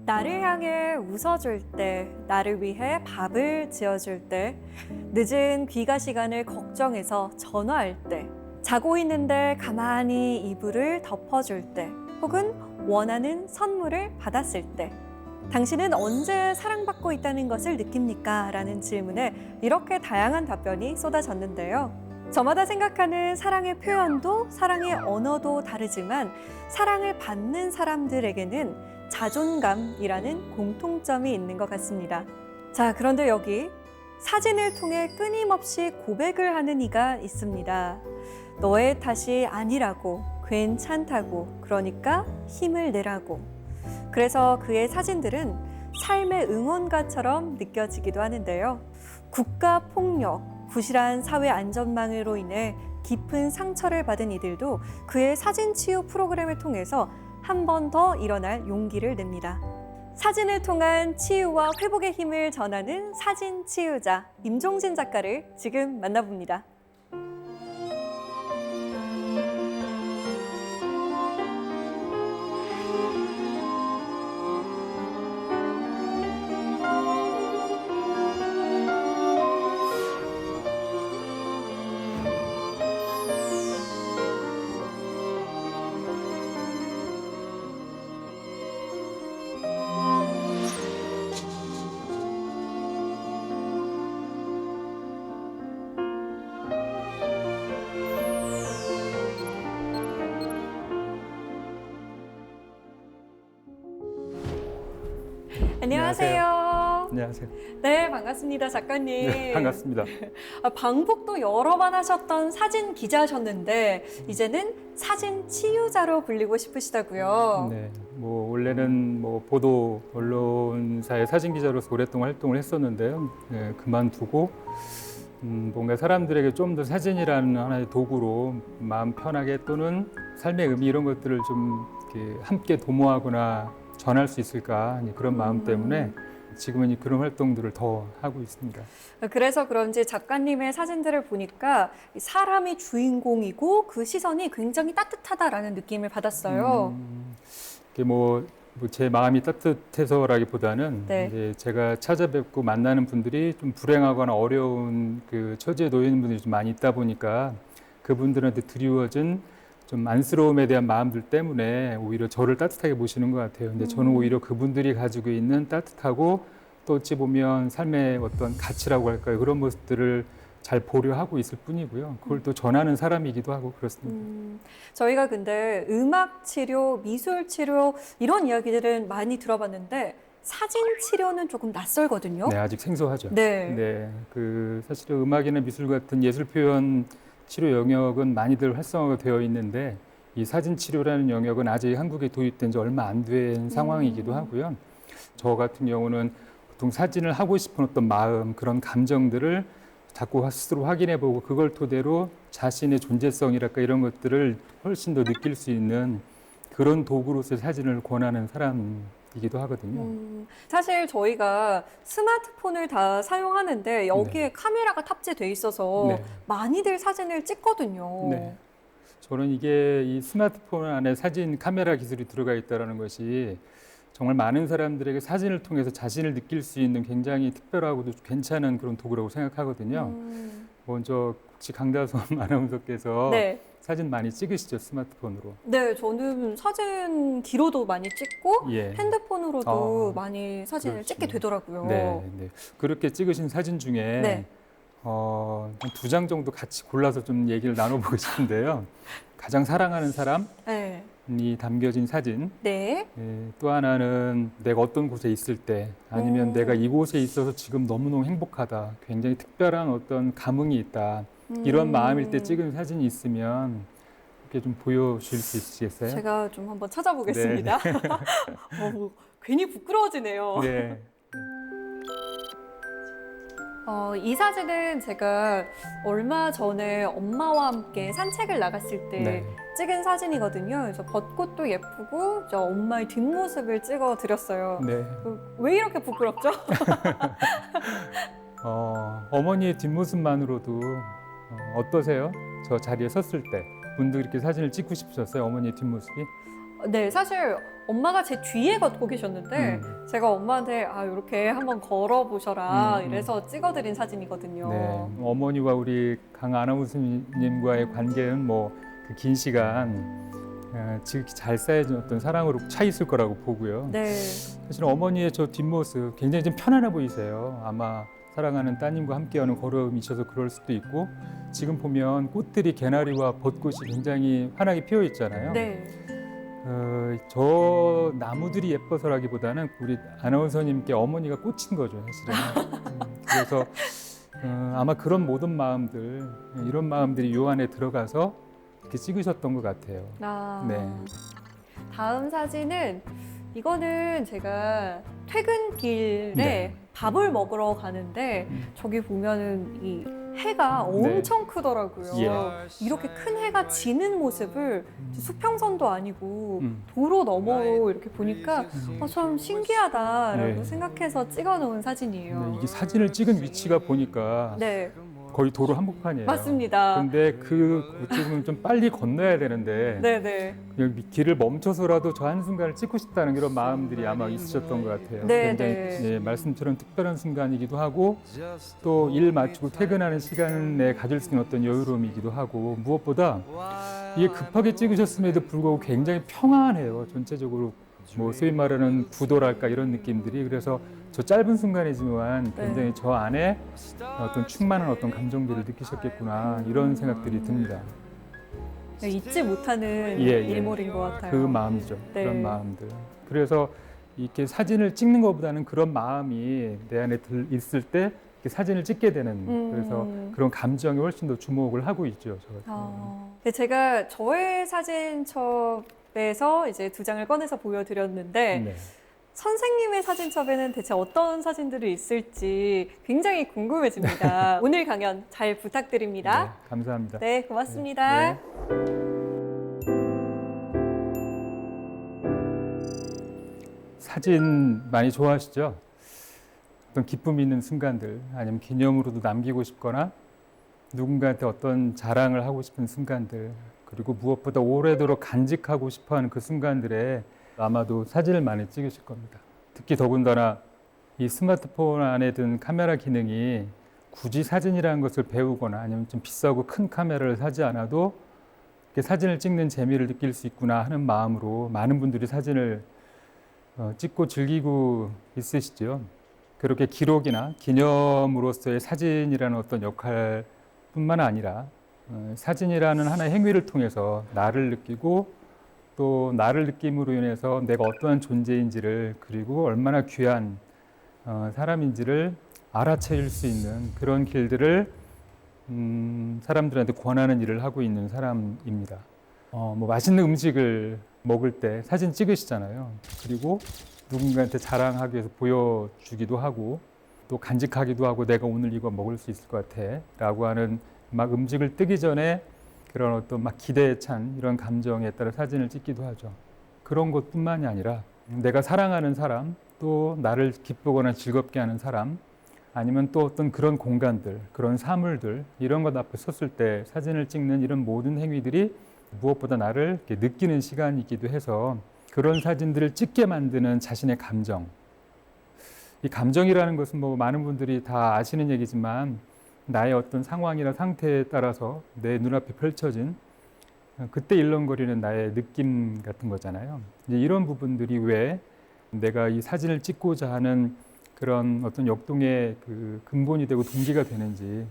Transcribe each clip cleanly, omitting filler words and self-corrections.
나를 향해 웃어줄 때, 나를 위해 밥을 지어줄 때, 늦은 귀가 시간을 걱정해서 전화할 때, 자고 있는데 가만히 이불을 덮어줄 때, 혹은 원하는 선물을 받았을 때, 당신은 언제 사랑받고 있다는 것을 느낍니까? 라는 질문에 이렇게 다양한 답변이 쏟아졌는데요. 저마다 생각하는 사랑의 표현도 사랑의 언어도 다르지만 사랑을 받는 사람들에게는 자존감이라는 공통점이 있는 것 같습니다. 자, 그런데 여기 사진을 통해 끊임없이 고백을 하는 이가 있습니다. 너의 탓이 아니라고, 괜찮다고, 그러니까 힘을 내라고. 그래서 그의 사진들은 삶의 응원가처럼 느껴지기도 하는데요. 국가폭력, 부실한 사회 안전망으로 인해 깊은 상처를 받은 이들도 그의 사진 치유 프로그램을 통해서 한 번 더 일어날 용기를 냅니다. 사진을 통한 치유와 회복의 힘을 전하는 사진 치유자 임종진 작가를 지금 만나봅니다. 안녕하세요. 안녕하세요. 네, 반갑습니다, 작가님. 네, 반갑습니다. 방북도 여러 번 하셨던 사진 기자셨는데 이제는 사진 치유자로 불리고 싶으시다고요. 네, 원래는 보도 언론사의 사진 기자로서 오랫동안 활동을 했었는데요. 네, 그만두고 뭔가 사람들에게 좀 더 사진이라는 하나의 도구로 마음 편하게 또는 삶의 의미 이런 것들을 좀 이렇게 함께 도모하거나 전할 수 있을까 그런 마음 때문에 지금은 그런 활동들을 더 하고 있습니다. 그래서 그런지 작가님의 사진들을 보니까 사람이 주인공이고 그 시선이 굉장히 따뜻하다라는 느낌을 받았어요. 이게 제 마음이 따뜻해서라기보다는 네. 이제 제가 찾아뵙고 만나는 분들이 좀 불행하거나 어려운 그 처지에 놓여 있는 분들이 좀 많이 있다 보니까 그분들한테 드리워진 좀 안쓰러움에 대한 마음들 때문에 오히려 저를 따뜻하게 보시는 것 같아요. 근데 저는 오히려 그분들이 가지고 있는 따뜻하고 또 어찌 보면 삶의 어떤 가치라고 할까요? 그런 모습들을 잘 보려 하고 있을 뿐이고요. 그걸 또 전하는 사람이기도 하고 그렇습니다. 저희가 근데 음악 치료, 미술 치료 이런 이야기들은 많이 들어봤는데 사진 치료는 조금 낯설거든요. 네, 아직 생소하죠. 네. 네, 사실은 음악이나 미술 같은 예술 표현 치료 영역은 많이들 활성화가 되어 있는데 이 사진 치료라는 영역은 아직 한국에 도입된 지 얼마 안 된 상황이기도 하고요. 저 같은 경우는 보통 사진을 하고 싶은 어떤 마음, 그런 감정들을 자꾸 스스로 확인해보고 그걸 토대로 자신의 존재성이랄까 이런 것들을 훨씬 더 느낄 수 있는 그런 도구로서 사진을 권하는 사람이기도 하거든요. 사실 저희가 스마트폰을 다 사용하는데 여기에 네. 카메라가 탑재돼 있어서 네. 많이들 사진을 찍거든요. 네. 저는 이게 이 스마트폰 안에 사진 카메라 기술이 들어가 있다는 것이 정말 많은 사람들에게 사진을 통해서 자신을 느낄 수 있는 굉장히 특별하고도 괜찮은 그런 도구라고 생각하거든요. 먼저 혹시 강다솜 아나운서께서 네. 사진 많이 찍으시죠, 스마트폰으로? 네, 저는 사진 기로도 많이 찍고 예. 핸드폰으로도 많이 사진을 그렇죠. 찍게 되더라고요. 네, 네. 그렇게 찍으신 사진 중에 네. 한 2장 정도 같이 골라서 좀 얘기를 나눠보고 싶은데요. 가장 사랑하는 사람이 네. 담겨진 사진. 네. 또 하나는 내가 어떤 곳에 있을 때 아니면 내가 이곳에 있어서 지금 너무너무 행복하다. 굉장히 특별한 어떤 감흥이 있다. 이런 마음일 때 찍은 사진이 있으면 이렇게 좀 보여주실 수 있으시겠어요? 제가 좀 한번 찾아보겠습니다. 괜히 부끄러워지네요. 네. 이 사진은 제가 얼마 전에 엄마와 함께 산책을 나갔을 때 네. 찍은 사진이거든요. 그래서 벚꽃도 예쁘고 저 엄마의 뒷모습을 찍어 드렸어요. 네. 왜 이렇게 부끄럽죠? 어머니의 뒷모습만으로도 어떠세요? 저 자리에 섰을 때 문득 이렇게 사진을 찍고 싶으셨어요? 어머니의 뒷모습이? 네, 사실 엄마가 제 뒤에 걷고 계셨는데 제가 엄마한테 이렇게 한번 걸어보셔라 이래서 찍어드린 사진이거든요. 네, 어머니와 우리 강 아나운서님과의 관계는 뭐 그 긴 시간 지극히 잘 쌓여진 어떤 사랑으로 차 있을 거라고 보고요. 네. 사실 어머니의 저 뒷모습 굉장히 좀 편안해 보이세요. 아마 사랑하는 따님과 함께하는 걸음이셔서 그럴 수도 있고, 지금 보면 꽃들이 개나리와 벚꽃이 굉장히 환하게 피어 있잖아요. 네. 저 나무들이 예뻐서라기보다는 우리 아나운서님께 어머니가 꽂힌 거죠, 사실은. 그래서 아마 그런 모든 마음들, 이런 마음들이 요 안에 들어가서 이렇게 찍으셨던 것 같아요. 네. 다음 사진은 이거는 제가 퇴근길에 네. 밥을 먹으러 가는데 저기 보면은 이 해가 엄청 크더라고요. 예. 이렇게 큰 해가 지는 모습을 수평선도 아니고 음. 도로 너머로 이렇게 보니까 참 신기하다라고 네. 생각해서 찍어놓은 사진이에요. 이게 사진을 찍은 위치가 보니까 네, 거의 도로 한복판이에요. 맞습니다. 근데 그쪽은 좀 빨리 건너야 되는데 네네. 그냥 길을 멈춰서라도 저 한순간을 찍고 싶다는 그런 마음들이 아마 있으셨던 것 같아요. 네, 굉장히 네. 예, 말씀처럼 특별한 순간이기도 하고 또 일 마치고 퇴근하는 시간에 가질 수 있는 어떤 여유로움이기도 하고, 무엇보다 이게 급하게 찍으셨음에도 불구하고 굉장히 평안해요. 전체적으로 뭐 소위 말하는 구도랄까 이런 느낌들이. 그래서 저 짧은 순간이지만 굉장히 저 안에 어떤 충만한 어떤 감정들을 느끼셨겠구나, 이런 생각들이 듭니다. 잊지 못하는 예. 일몰인 것 같아요. 그 마음이죠. 네. 그런 마음들. 그래서 이렇게 사진을 찍는 것보다는 그런 마음이 내 안에 있을 때 이렇게 사진을 찍게 되는, 그래서 그런 감정에 훨씬 더 주목을 하고 있죠. 저 같은 경우는. 근데 제가 저의 사진첩에서 이제 2장을 꺼내서 보여드렸는데 네. 선생님의 사진첩에는 대체 어떤 사진들이 있을지 굉장히 궁금해집니다. 오늘 강연 잘 부탁드립니다. 네, 감사합니다. 네, 고맙습니다. 네. 사진 많이 좋아하시죠? 어떤 기쁨이 있는 순간들, 아니면 기념으로도 남기고 싶거나 누군가한테 어떤 자랑을 하고 싶은 순간들, 그리고 무엇보다 오래도록 간직하고 싶어하는 그 순간들에 아마도 사진을 많이 찍으실 겁니다. 특히 더군다나 이 스마트폰 안에 든 카메라 기능이 굳이 사진이라는 것을 배우거나 아니면 좀 비싸고 큰 카메라를 사지 않아도 이렇게 사진을 찍는 재미를 느낄 수 있구나 하는 마음으로 많은 분들이 사진을 찍고 즐기고 있으시죠. 그렇게 기록이나 기념으로서의 사진이라는 어떤 역할뿐만 아니라 사진이라는 하나의 행위를 통해서 나를 느끼고 또 나를 느낌으로 인해서 내가 어떠한 존재인지를, 그리고 얼마나 귀한 사람인지를 알아차릴 수 있는 그런 길들을 사람들한테 권하는 일을 하고 있는 사람입니다. 뭐 맛있는 음식을 먹을 때 사진 찍으시잖아요. 그리고 누군가한테 자랑하기 위해서 보여주기도 하고 또 간직하기도 하고, 내가 오늘 이거 먹을 수 있을 것 같아 라고 하는, 막 음식을 뜨기 전에 그런 어떤 막 기대에 찬 이런 감정에 따라 사진을 찍기도 하죠. 그런 것뿐만이 아니라 내가 사랑하는 사람, 또 나를 기쁘거나 즐겁게 하는 사람, 아니면 또 어떤 그런 공간들, 그런 사물들, 이런 것 앞에 섰을 때 사진을 찍는 이런 모든 행위들이 무엇보다 나를 이렇게 느끼는 시간이기도 해서 그런 사진들을 찍게 만드는 자신의 감정. 이 감정이라는 것은 뭐 많은 분들이 다 아시는 얘기지만 나의 어떤 상황이나 상태에 따라서 내 눈앞에 펼쳐진 그때 일렁거리는 나의 느낌 같은 거잖아요. 이제 이런 부분들이 왜 내가 이 사진을 찍고자 하는 그런 어떤 역동의 그 근본이 되고 동기가 되는지,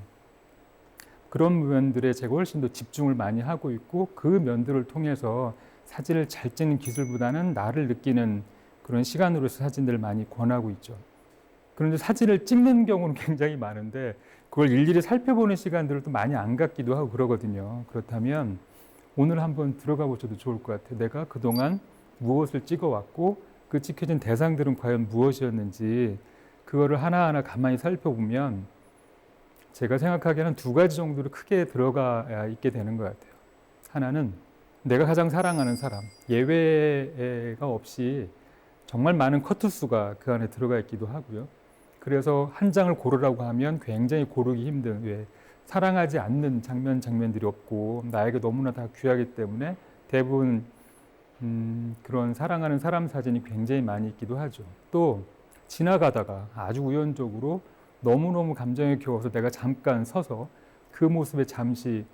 그런 면들에 제가 훨씬 더 집중을 많이 하고 있고, 그 면들을 통해서 사진을 잘 찍는 기술보다는 나를 느끼는 그런 시간으로서 사진들을 많이 권하고 있죠. 그런데 사진을 찍는 경우는 굉장히 많은데 그걸 일일이 살펴보는 시간들을 또 많이 안 갖기도 하고 그러거든요. 그렇다면 오늘 한번 들어가 보셔도 좋을 것 같아요. 내가 그동안 무엇을 찍어왔고 그 찍혀진 대상들은 과연 무엇이었는지, 그거를 하나하나 가만히 살펴보면 제가 생각하기에는 2가지 정도로 크게 들어가 있게 되는 것 같아요. 하나는 내가 가장 사랑하는 사람, 예외가 없이 정말 많은 커트 수가 그 안에 들어가 있기도 하고요. 그래서 한 장을 고르라고 하면 굉장히 고르기 힘든, 왜 사랑하지 않는 장면들이 없고 나에게 너무나 다 귀하기 때문에 대부분 그런 사랑하는 사람 사진이 굉장히 많이 있기도 하죠. 또 지나가다가 아주 우연적으로 너무너무 감정에 겨워서 내가 잠깐 서서 그 모습에 잠시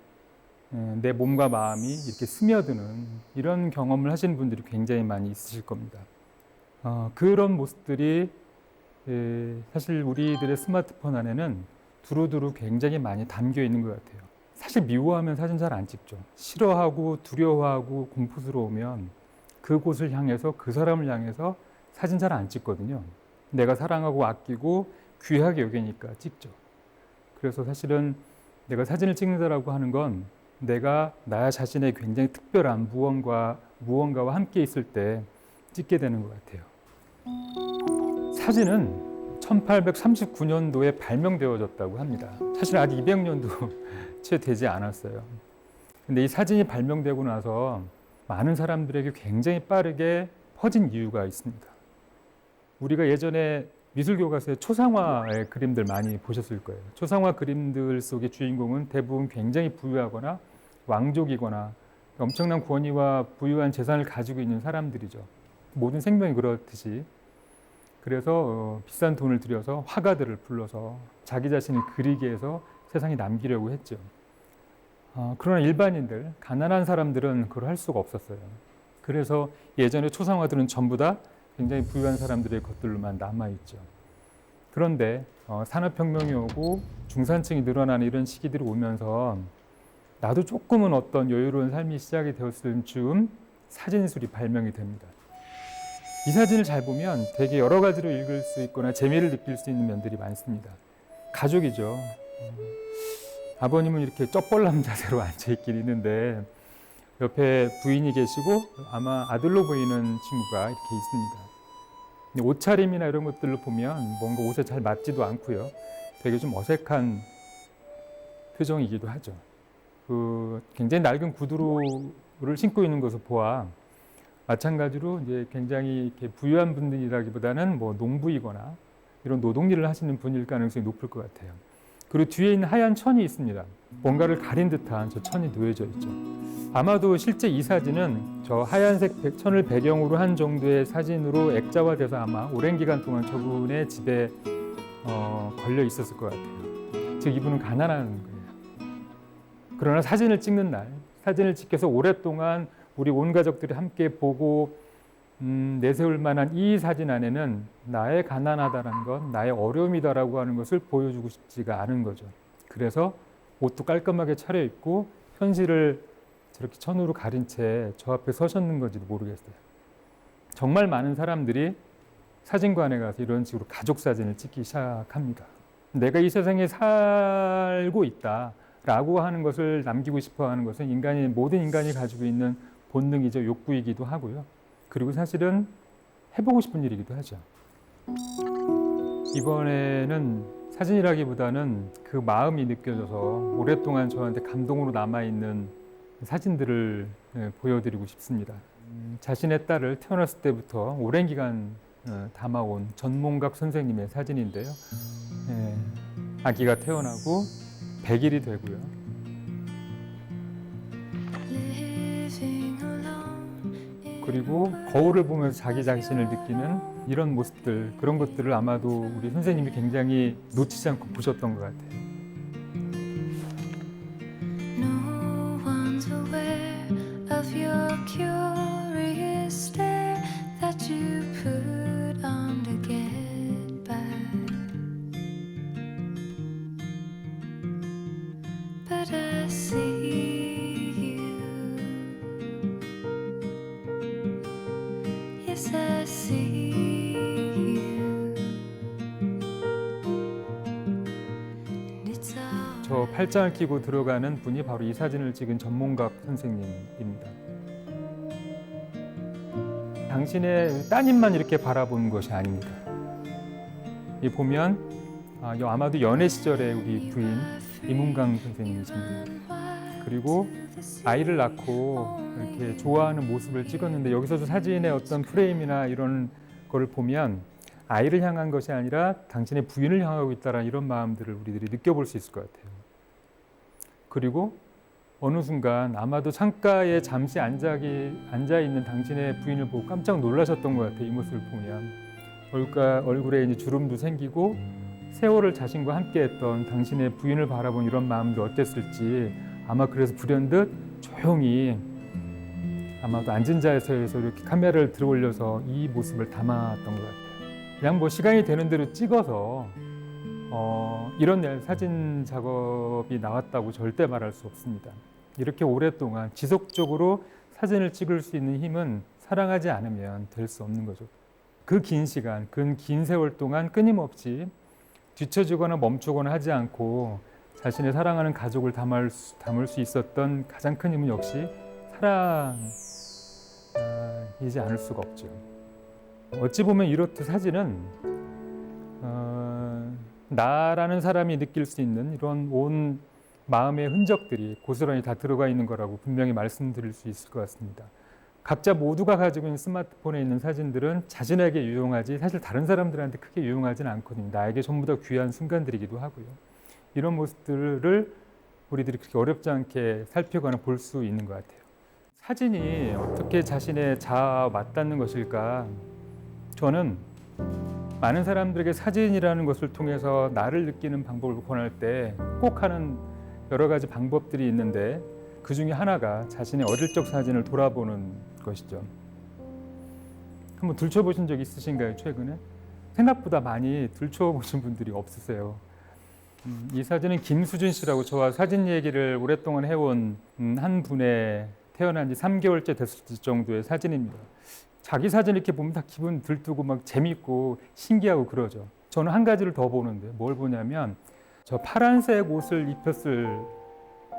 내 몸과 마음이 이렇게 스며드는 이런 경험을 하시는 분들이 굉장히 많이 있으실 겁니다. 그런 모습들이 사실 우리들의 스마트폰 안에는 두루두루 굉장히 많이 담겨 있는 것 같아요. 사실 미워하면 사진 잘 안 찍죠. 싫어하고 두려워하고 공포스러우면 그곳을 향해서 그 사람을 향해서 사진 잘 안 찍거든요. 내가 사랑하고 아끼고 귀하게 여기니까 찍죠. 그래서 사실은 내가 사진을 찍는다라고 하는 건 내가 나 자신의 굉장히 특별한 무언가와 함께 있을 때 찍게 되는 것 같아요. 사진은 1839년도에 발명되어졌다고 합니다. 사실 아직 200년도 채 되지 않았어요. 근데 이 사진이 발명되고 나서 많은 사람들에게 굉장히 빠르게 퍼진 이유가 있습니다. 우리가 예전에 미술교과서에 초상화의 그림들 많이 보셨을 거예요. 초상화 그림들 속의 주인공은 대부분 굉장히 부유하거나 왕족이거나 엄청난 권위와 부유한 재산을 가지고 있는 사람들이죠. 모든 생명이 그렇듯이. 그래서 비싼 돈을 들여서 화가들을 불러서 자기 자신을 그리게 해서 세상에 남기려고 했죠. 그러나 일반인들, 가난한 사람들은 그걸 할 수가 없었어요. 그래서 예전에 초상화들은 전부 다 굉장히 부유한 사람들의 것들로만 남아있죠. 그런데 산업혁명이 오고 중산층이 늘어나는 이런 시기들이 오면서 나도 조금은 어떤 여유로운 삶이 시작이 되었을 즈음 사진술이 발명이 됩니다. 이 사진을 잘 보면 되게 여러 가지로 읽을 수 있거나 재미를 느낄 수 있는 면들이 많습니다. 가족이죠. 아버님은 이렇게 쩍벌남 자세로 앉아있긴 있는데 옆에 부인이 계시고 아마 아들로 보이는 친구가 이렇게 있습니다. 옷차림이나 이런 것들을 보면 뭔가 옷에 잘 맞지도 않고요. 되게 좀 어색한 표정이기도 하죠. 굉장히 낡은 구두를 신고 있는 것을 보아 마찬가지로 이제 굉장히 이렇게 부유한 분들이라기보다는 뭐 농부이거나 이런 노동일을 하시는 분일 가능성이 높을 것 같아요. 그리고 뒤에 있는 하얀 천이 있습니다. 뭔가를 가린 듯한 저 천이 놓여져 있죠. 아마도 실제 이 사진은 저 하얀색 천을 배경으로 한 정도의 사진으로 액자화돼서 아마 오랜 기간 동안 저분의 집에 걸려 있었을 것 같아요. 즉 이분은 가난한 거예요. 그러나 사진을 찍는 날, 사진을 찍혀서 오랫동안 우리 온 가족들이 함께 보고 내세울 만한 이 사진 안에는 나의 가난하다는 것, 나의 어려움이다라고 하는 것을 보여주고 싶지가 않은 거죠. 그래서 옷도 깔끔하게 차려입고 현실을 저렇게 천으로 가린 채 저 앞에 서셨는 건지도 모르겠어요. 정말 많은 사람들이 사진관에 가서 이런 식으로 가족 사진을 찍기 시작합니다. 내가 이 세상에 살고 있다라고 하는 것을 남기고 싶어 하는 것은 모든 인간이 가지고 있는 본능이죠. 욕구이기도 하고요. 그리고 사실은 해보고 싶은 일이기도 하죠. 이번에는 사진이라기보다는 그 마음이 느껴져서 오랫동안 저한테 감동으로 남아있는 사진들을 보여드리고 싶습니다. 자신의 딸을 태어났을 때부터 오랜 기간 담아온 전몽각 선생님의 사진인데요. 아기가 태어나고 100일이 되고요. 그리고 거울을 보면서 자기 자신을 느끼는 이런 모습들, 그런 것들을 아마도 우리 선생님이 굉장히 놓치지 않고 보셨던 것 같아요. No one's aware of your curious stare that you put on to get by. But I see you. Yes, I see you. And it's all 저 팔짱을 끼고 들어가는 분이 바로 이 사진을 찍은 전몽각 선생님입니다. 당신의 따님만 이렇게 바라보는 것이 아닙니다. 이 보면 아마도 연애 시절에 우리 부인 이문강 선생님이십니다. 그리고 아이를 낳고 이렇게 좋아하는 모습을 찍었는데 여기서도 사진의 어떤 프레임이나 이런 거를 보면 아이를 향한 것이 아니라 당신의 부인을 향하고 있다는 이런 마음들을 우리들이 느껴볼 수 있을 것 같아요. 그리고 어느 순간 아마도 창가에 잠시 앉아 있는 당신의 부인을 보고 깜짝 놀라셨던 것 같아요. 이 모습을 보면 얼굴에 이제 주름도 생기고 세월을 자신과 함께했던 당신의 부인을 바라본 이런 마음도 어땠을지 아마 그래서 불현듯 조용히 아마도 앉은 자세에서 이렇게 카메라를 들어 올려서 이 모습을 담았던 것 같아요. 그냥 뭐 시간이 되는 대로 찍어서 이런 사진 작업이 나왔다고 절대 말할 수 없습니다. 이렇게 오랫동안 지속적으로 사진을 찍을 수 있는 힘은 사랑하지 않으면 될 수 없는 거죠. 그 긴 시간, 그 긴 세월 동안 끊임없이 뒤처지거나 멈추거나 하지 않고 자신의 사랑하는 가족을 담을 수 있었던 가장 큰 힘은 역시 사랑이지 않을 수가 없죠. 어찌 보면 이렇듯 사진은 나라는 사람이 느낄 수 있는 이런 온 마음의 흔적들이 고스란히 다 들어가 있는 거라고 분명히 말씀드릴 수 있을 것 같습니다. 각자 모두가 가지고 있는 스마트폰에 있는 사진들은 자신에게 유용하지 사실 다른 사람들한테 크게 유용하지는 않거든요. 나에게 전부 다 귀한 순간들이기도 하고요. 이런 모습들을 우리들이 그렇게 어렵지 않게 살펴가나 볼 수 있는 것 같아요. 사진이 어떻게 자신의 자아와 맞닿는 것일까? 저는 많은 사람들에게 사진이라는 것을 통해서 나를 느끼는 방법을 권할 때 꼭 하는 여러 가지 방법들이 있는데 그 중에 하나가 자신의 어릴 적 사진을 돌아보는 것이죠. 한번 들춰보신 적 있으신가요, 최근에? 생각보다 많이 들춰보신 분들이 없으세요. 이 사진은 김수진 씨라고 저와 사진 얘기를 오랫동안 해온 한 분의 태어난 지 3개월째 됐을 정도의 사진입니다. 자기 사진 이렇게 보면 다 기분 들뜨고 막 재밌고 신기하고 그러죠. 저는 한 가지를 더 보는데 뭘 보냐면 저 파란색 옷을 입혔을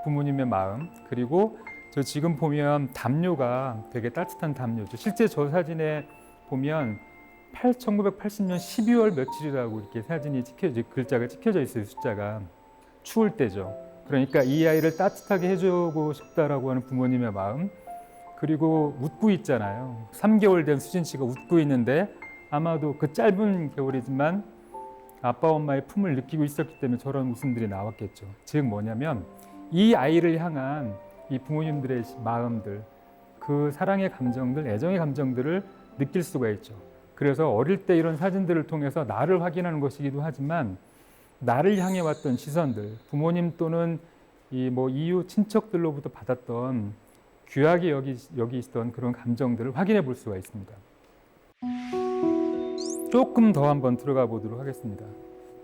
부모님의 마음, 그리고 저 지금 보면 담요가 되게 따뜻한 담요죠. 실제 저 사진에 보면 1980년 12월 며칠이라고 이렇게 사진이 글자가 찍혀져 있어요. 숫자가. 추울 때죠. 그러니까 이 아이를 따뜻하게 해주고 싶다라고 하는 부모님의 마음, 그리고 웃고 있잖아요. 3개월 된 수진 씨가 웃고 있는데 아마도 그 짧은 겨울이지만 아빠 엄마의 품을 느끼고 있었기 때문에 저런 웃음들이 나왔겠죠. 즉 뭐냐면 이 아이를 향한 이 부모님들의 마음들, 그 사랑의 감정들, 애정의 감정들을 느낄 수가 있죠. 그래서 어릴 때 이런 사진들을 통해서 나를 확인하는 것이기도 하지만 나를 향해 왔던 시선들, 부모님 또는 이웃 친척들로부터 받았던 귀하게 여기시던 그런 감정들을 확인해 볼 수가 있습니다. 조금 더 한번 들어가 보도록 하겠습니다.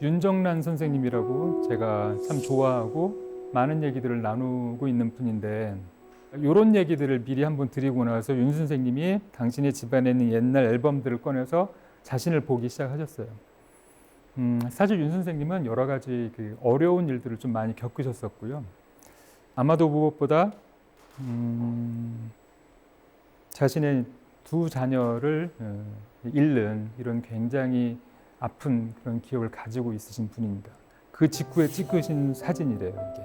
윤정란 선생님이라고 제가 참 좋아하고 많은 얘기들을 나누고 있는 분인데 이런 얘기들을 미리 한번 드리고 나서 윤 선생님이 당신의 집안에 있는 옛날 앨범들을 꺼내서 자신을 보기 시작하셨어요. 사실 윤 선생님은 여러 가지 어려운 일들을 좀 많이 겪으셨었고요. 아마도 무엇보다 자신의 두 자녀를 잃는 이런 굉장히 아픈 그런 기억을 가지고 있으신 분입니다. 그 직후에 찍으신 사진이래요, 이게.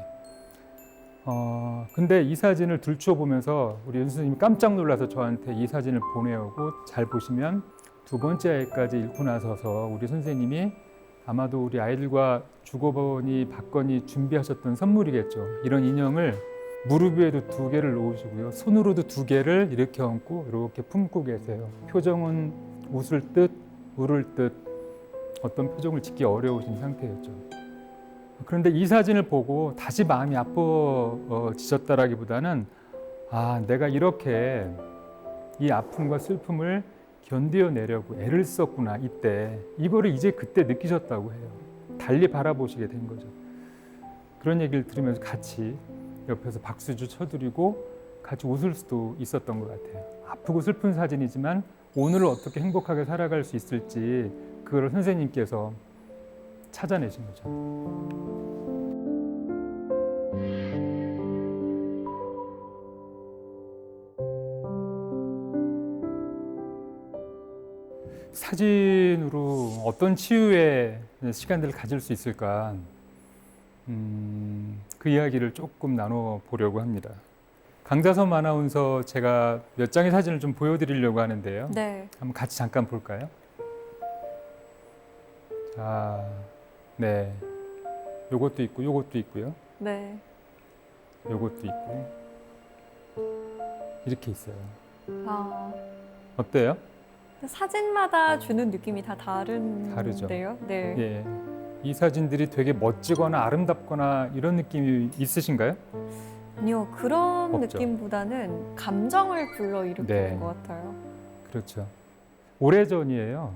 근데 이 사진을 들춰보면서 우리 윤 선생님이 깜짝 놀라서 저한테 이 사진을 보내오고 잘 보시면 두 번째 아이까지 잃고 나서서 우리 선생님이 아마도 우리 아이들과 주거버니 받거니 준비하셨던 선물이겠죠. 이런 인형을 무릎 위에도 2개를 놓으시고요. 손으로도 2개를 이렇게 얹고 이렇게 품고 계세요. 표정은 웃을 듯 울을 듯 어떤 표정을 짓기 어려우신 상태였죠. 그런데 이 사진을 보고 다시 마음이 아파지셨다라기보다는 내가 이렇게 이 아픔과 슬픔을 견뎌내려고 애를 썼구나 이때 이거를 이제 그때 느끼셨다고 해요. 달리 바라보시게 된 거죠. 그런 얘기를 들으면서 같이 옆에서 박수주 쳐드리고 같이 웃을 수도 있었던 것 같아요. 아프고 슬픈 사진이지만 오늘을 어떻게 행복하게 살아갈 수 있을지 그걸 선생님께서 찾아내신 거죠. 사진으로 어떤 치유의 시간들을 가질 수 있을까? 그 이야기를 조금 나눠보려고 합니다. 강자섬 아나운서 제가 몇 장의 사진을 좀 보여드리려고 하는데요. 네. 한번 같이 잠깐 볼까요? 자, 네. 요것도 있고 요것도 있고요. 네. 요것도 있고 이렇게 있어요. 아, 어때요? 사진마다 주는 느낌이 다 다른데요? 다르죠. 네. 예. 이 사진들이 되게 멋지거나 아름답거나 이런 느낌이 있으신가요? 아니요, 그런 없죠. 느낌보다는 감정을 불러일으키는 네. 것 같아요. 그렇죠. 오래전이에요.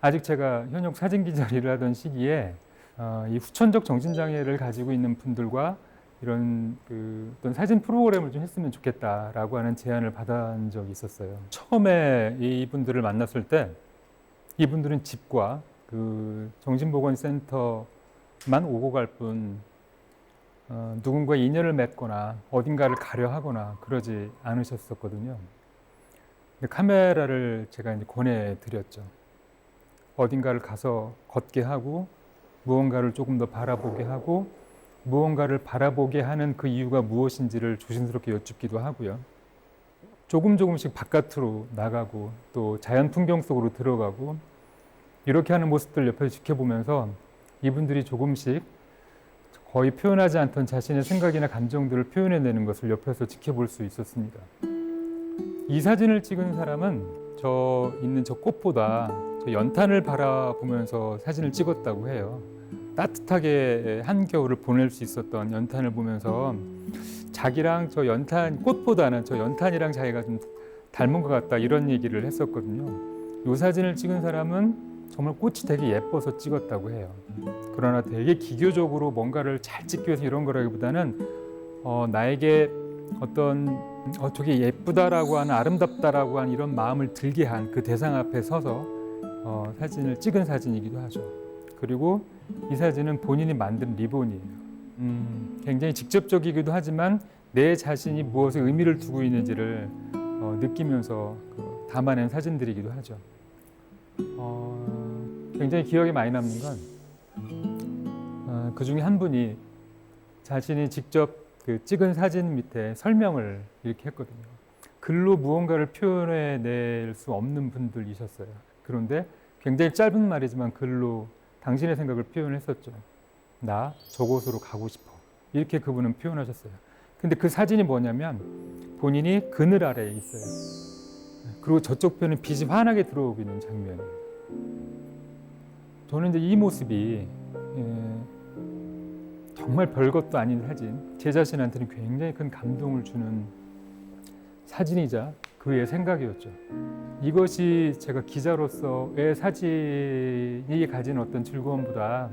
아직 제가 현역 사진 기자 일을 하던 시기에 이 후천적 정신장애를 가지고 있는 분들과 이런 어떤 사진 프로그램을 좀 했으면 좋겠다라고 하는 제안을 받은 적이 있었어요. 처음에 이분들을 만났을 때 이분들은 집과 그 정신보건센터만 오고 갈 뿐 누군가 인연을 맺거나 어딘가를 가려 하거나 그러지 않으셨었거든요. 근데 카메라를 제가 이제 권해드렸죠. 어딘가를 가서 걷게 하고 무언가를 조금 더 바라보게 하고 무언가를 바라보게 하는 그 이유가 무엇인지를 조심스럽게 여쭙기도 하고요. 조금씩 바깥으로 나가고 또 자연 풍경 속으로 들어가고 이렇게 하는 모습들 옆에서 지켜보면서 이분들이 조금씩 거의 표현하지 않던 자신의 생각이나 감정들을 표현해내는 것을 옆에서 지켜볼 수 있었습니다. 이 사진을 찍은 사람은 저 있는 저 꽃보다 저 연탄을 바라보면서 사진을 찍었다고 해요. 따뜻하게 한겨울을 보낼 수 있었던 연탄을 보면서 자기랑 저 연탄 꽃보다는 저 연탄이랑 자기가 좀 닮은 것 같다 이런 얘기를 했었거든요. 이 사진을 찍은 사람은 정말 꽃이 되게 예뻐서 찍었다고 해요. 그러나 되게 기교적으로 뭔가를 잘 찍기 위해서 이런 거라기보다는 나에게 어떤 저게 예쁘다라고 하는 아름답다라고 하는 이런 마음을 들게 한 그 대상 앞에 서서 사진을 찍은 사진이기도 하죠. 그리고 이 사진은 본인이 만든 리본이에요. 굉장히 직접적이기도 하지만 내 자신이 무엇에 의미를 두고 있는지를 느끼면서 담아낸 사진들이기도 하죠. 굉장히 기억에 많이 남는 건 그 중에 한 분이 자신이 직접 찍은 사진 밑에 설명을 이렇게 했거든요. 글로 무언가를 표현해낼 수 없는 분들이셨어요. 그런데 굉장히 짧은 말이지만 글로 당신의 생각을 표현했었죠. 나 저곳으로 가고 싶어. 이렇게 그분은 표현하셨어요. 근데 그 사진이 뭐냐면 본인이 그늘 아래에 있어요. 그리고 저쪽 편은 빛이 환하게 들어오고 있는 장면이에요. 저는 이제 이 모습이 정말 별것도 아닌 사진, 제 자신한테는 굉장히 큰 감동을 주는 사진이자 그의 생각이었죠. 이것이 제가 기자로서의 사진이 가진 어떤 즐거움보다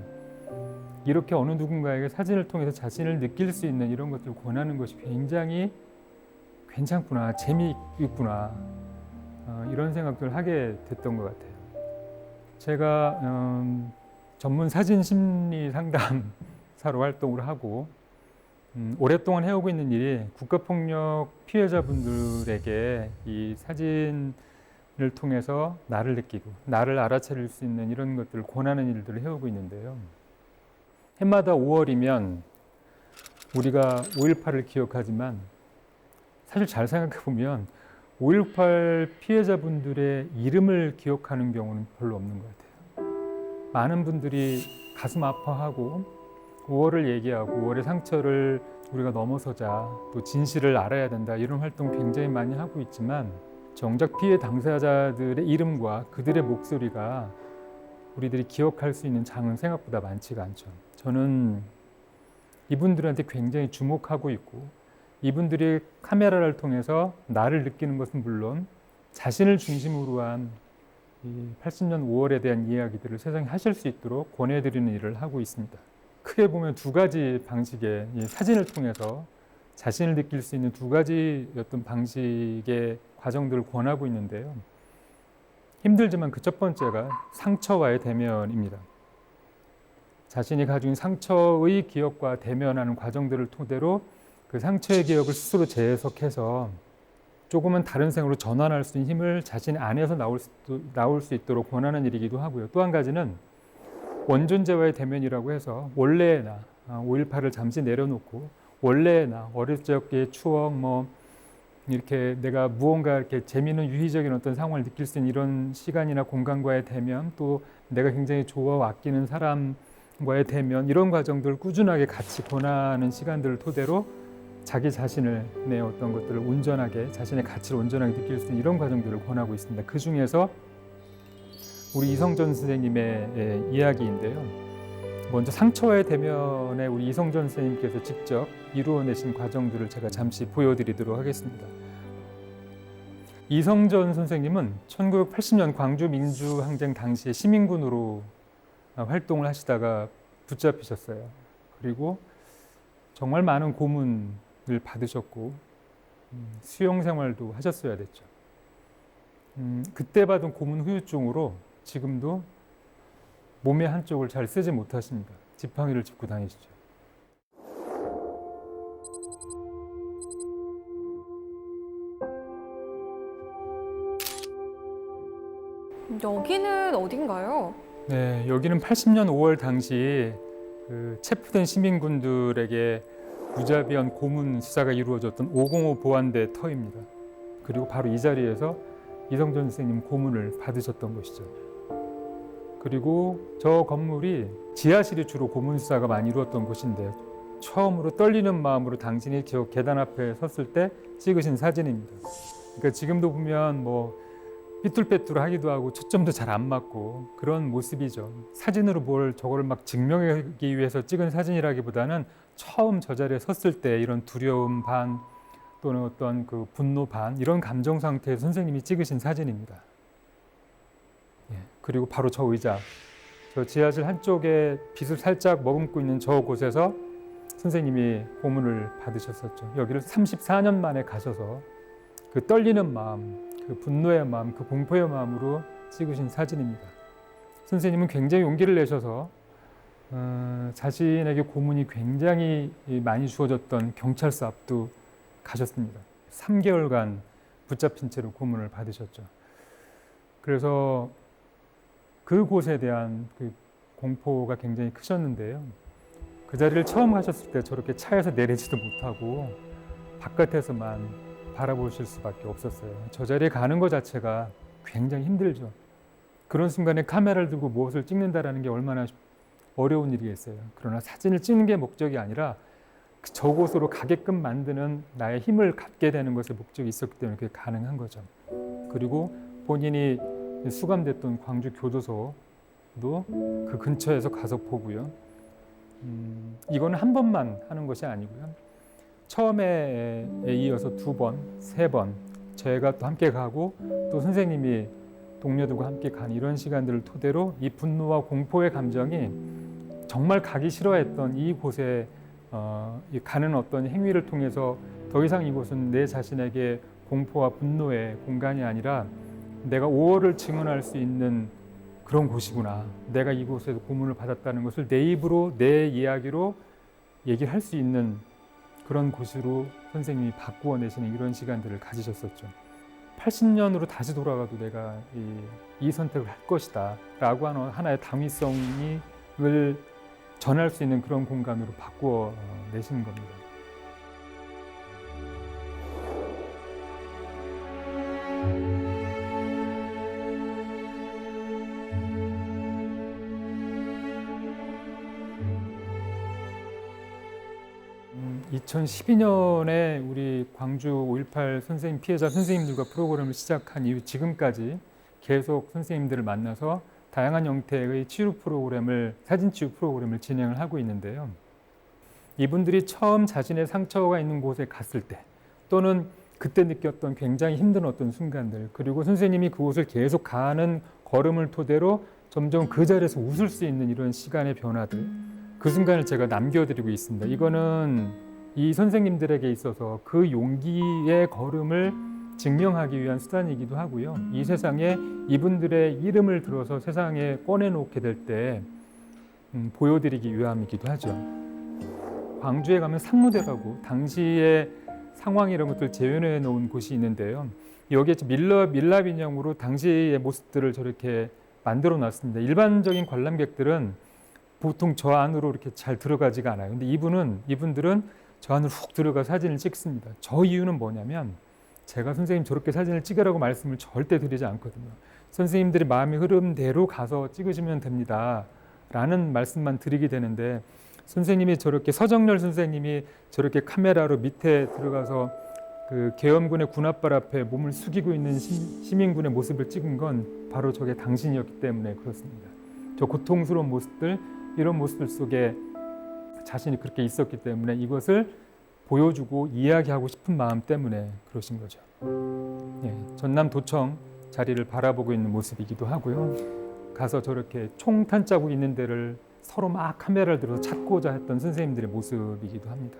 이렇게 어느 누군가에게 사진을 통해서 자신을 느낄 수 있는 이런 것들을 권하는 것이 굉장히 괜찮구나, 재미있구나 이런 생각들을 하게 됐던 것 같아요. 제가 전문 사진 심리 상담사로 활동을 하고 오랫동안 해오고 있는 일이 국가폭력 피해자분들에게 이 사진을 통해서 나를 느끼고 나를 알아차릴 수 있는 이런 것들을 권하는 일들을 해오고 있는데요. 해마다 5월이면 우리가 5.18을 기억하지만 사실 잘 생각해 보면 5.18 피해자분들의 이름을 기억하는 경우는 별로 없는 것 같아요. 많은 분들이 가슴 아파하고 5월을 얘기하고 5월의 상처를 우리가 넘어서자 또 진실을 알아야 된다 이런 활동 굉장히 많이 하고 있지만 정작 피해 당사자들의 이름과 그들의 목소리가 우리들이 기억할 수 있는 장은 생각보다 많지가 않죠. 저는 이분들한테 굉장히 주목하고 있고 이분들이 카메라를 통해서 나를 느끼는 것은 물론 자신을 중심으로 한 80년 5월에 대한 이야기들을 세상에 하실 수 있도록 권해드리는 일을 하고 있습니다. 크게 보면 두 가지 방식의 사진을 통해서 자신을 느낄 수 있는 두 가지 어떤 방식의 과정들을 권하고 있는데요. 힘들지만 그 첫 번째가 상처와의 대면입니다. 자신이 가진 상처의 기억과 대면하는 과정들을 토대로 그 상처의 기억을 스스로 재해석해서 조금은 다른 생으로 전환할 수 있는 힘을 자신 안에서 나올 수 있도록 권하는 일이기도 하고요. 또 한 가지는 원존재와의 대면이라고 해서 원래의 나, 5.18을 잠시 내려놓고 원래의 나, 어릴 적의 추억, 이렇게 내가 무언가 이렇게 재미있는 유희적인 어떤 상황을 느낄 수 있는 이런 시간이나 공간과의 대면, 또 내가 굉장히 좋아하고 아끼는 사람과의 과의 대면 이런 과정들을 꾸준하게 같이 권하는 시간들을 토대로 자기 자신의 어떤 것들을 온전하게 자신의 가치를 온전하게 느낄 수 있는 이런 과정들을 권하고 있습니다. 그 중에서 우리 이성전 선생님의 이야기인데요. 먼저 상처의 대면에 우리 이성전 선생님께서 직접 이루어내신 과정들을 제가 잠시 보여드리도록 하겠습니다. 이성전 선생님은 1980년 광주 민주항쟁 당시에 시민군으로 활동을 하시다가 붙잡히셨어요. 그리고 정말 많은 고문을 받으셨고 수용 생활도 하셨어야 됐죠. 그때 받은 고문 후유증으로 지금도 몸의 한쪽을 잘 쓰지 못하십니다. 지팡이를 짚고 다니시죠. 여기는 어딘가요? 네, 여기는 80년 5월 당시 그 체포된 시민군들에게 무자비한 고문 수사가 이루어졌던 505 보안대 터입니다. 그리고 바로 이 자리에서 이성전 선생님 고문을 받으셨던 것이죠. 그리고 저 건물이 지하실이 주로 고문 수사가 많이 이루어졌던 곳인데 처음으로 떨리는 마음으로 당신이 저 계단 앞에 섰을 때 찍으신 사진입니다. 그러니까 지금도 보면 뭐 삐뚤빼뚤하기도 하고 초점도 잘 안 맞고 그런 모습이죠. 사진으로 저거를 막 증명하기 위해서 찍은 사진이라기보다는 처음 저 자리에 섰을 때 이런 두려움 반 또는 어떤 그 분노 반 이런 감정 상태에서 선생님이 찍으신 사진입니다. 예, 그리고 바로 저 의자, 저 지하실 한쪽에 빛을 살짝 머금고 있는 저 곳에서 선생님이 고문을 받으셨었죠. 여기를 34년 만에 가셔서 그 떨리는 마음, 그 분노의 마음, 그 공포의 마음으로 찍으신 사진입니다. 선생님은 굉장히 용기를 내셔서 자신에게 고문이 굉장히 많이 주어졌던 경찰서 앞도 가셨습니다. 3개월간 붙잡힌 채로 고문을 받으셨죠. 그래서 그곳에 대한 그 공포가 굉장히 크셨는데요. 그 자리를 처음 가셨을 때 저렇게 차에서 내리지도 못하고 바깥에서만 바라보실 수밖에 없었어요. 저 자리에 가는 것 자체가 굉장히 힘들죠. 그런 순간에 카메라를 들고 무엇을 찍는다라는 게 얼마나 어려운 일이겠어요. 그러나 사진을 찍는 게 목적이 아니라 저곳으로 가게끔 만드는 나의 힘을 갖게 되는 것에 목적이 있었기 때문에 그게 가능한 거죠. 그리고 본인이 수감됐던 광주 교도소도 그 근처에서 가서 보고요. 이거는 한 번만 하는 것이 아니고요. 처음에 이어서 2번, 3번 제가 또 함께 가고 또 선생님이 동료들과 함께 간 이런 시간들을 토대로 이 분노와 공포의 감정이 정말 가기 싫어했던 이곳에 가는 어떤 행위를 통해서 더 이상 이곳은 내 자신에게 공포와 분노의 공간이 아니라 내가 5월을 증언할 수 있는 그런 곳이구나. 내가 이곳에서 고문을 받았다는 것을 내 입으로 내 이야기로 얘기할 수 있는 그런 곳으로 선생님이 바꾸어내시는 이런 시간들을 가지셨었죠. 80년으로 다시 돌아가도 내가 이 선택을 할 것이다 라고 하는 하나의 당위성을 전할 수 있는 그런 공간으로 바꾸어내시는 겁니다. 음, 2012년에 우리 광주 5.18 선생님 피해자 선생님들과 프로그램을 시작한 이후 지금까지 계속 선생님들을 만나서 다양한 형태의 치유 프로그램을, 사진 치유 프로그램을 진행을 하고 있는데요. 이분들이 처음 자신의 상처가 있는 곳에 갔을 때 또는 그때 느꼈던 굉장히 힘든 어떤 순간들, 그리고 선생님이 그곳을 계속 가는 걸음을 토대로 점점 그 자리에서 웃을 수 있는 이런 시간의 변화들, 그 순간을 제가 남겨드리고 있습니다. 이거는 이 선생님들에게 있어서 그 용기의 걸음을 증명하기 위한 수단이기도 하고요. 이 세상에 이분들의 이름을 들어서 세상에 꺼내놓게 될 때 보여드리기 위함이기도 하죠. 광주에 가면 상무대라고 당시의 상황 이런 것들 재현해 놓은 곳이 있는데요. 여기에 밀랍 인형으로 당시의 모습들을 저렇게 만들어 놨습니다. 일반적인 관람객들은 보통 저 안으로 이렇게 잘 들어가지가 않아요. 근데 이분들은 저 안으로 훅 들어가 사진을 찍습니다. 저 이유는 뭐냐면 제가 선생님 저렇게 사진을 찍으라고 말씀을 절대 드리지 않거든요. 선생님들이 마음의 흐름대로 가서 찍으시면 됩니다 라는 말씀만 드리게 되는데, 선생님이 저렇게 서정렬 선생님이 저렇게 카메라로 밑에 들어가서 그 계엄군의 군합발 앞에 몸을 숙이고 있는 시민군의 모습을 찍은 건 바로 저게 당신이었기 때문에 그렇습니다. 저 고통스러운 모습들, 이런 모습들 속에 자신이 그렇게 있었기 때문에 이것을 보여주고 이야기하고 싶은 마음 때문에 그러신 거죠. 예, 전남 도청 자리를 바라보고 있는 모습이기도 하고요. 가서 저렇게 총 탄자국 있는 데를 서로 막 카메라를 들어서 찾고자 했던 선생님들의 모습이기도 합니다.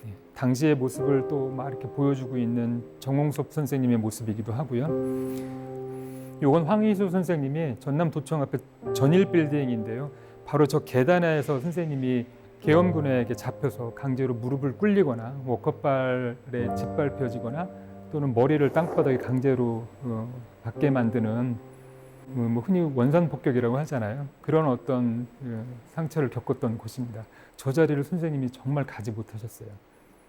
예, 당시의 모습을 또 막 이렇게 보여주고 있는 정홍섭 선생님의 모습이기도 하고요. 이건 황희수 선생님이 전남도청 앞에 전일 빌딩인데요. 바로 저 계단에서 선생님이 계엄군에게 잡혀서 강제로 무릎을 꿇리거나 워커발에 짓밟혀지거나 또는 머리를 땅바닥에 강제로 받게 만드는 뭐 흔히 원산폭격이라고 하잖아요. 그런 어떤 상처를 겪었던 곳입니다. 저 자리를 선생님이 정말 가지 못하셨어요.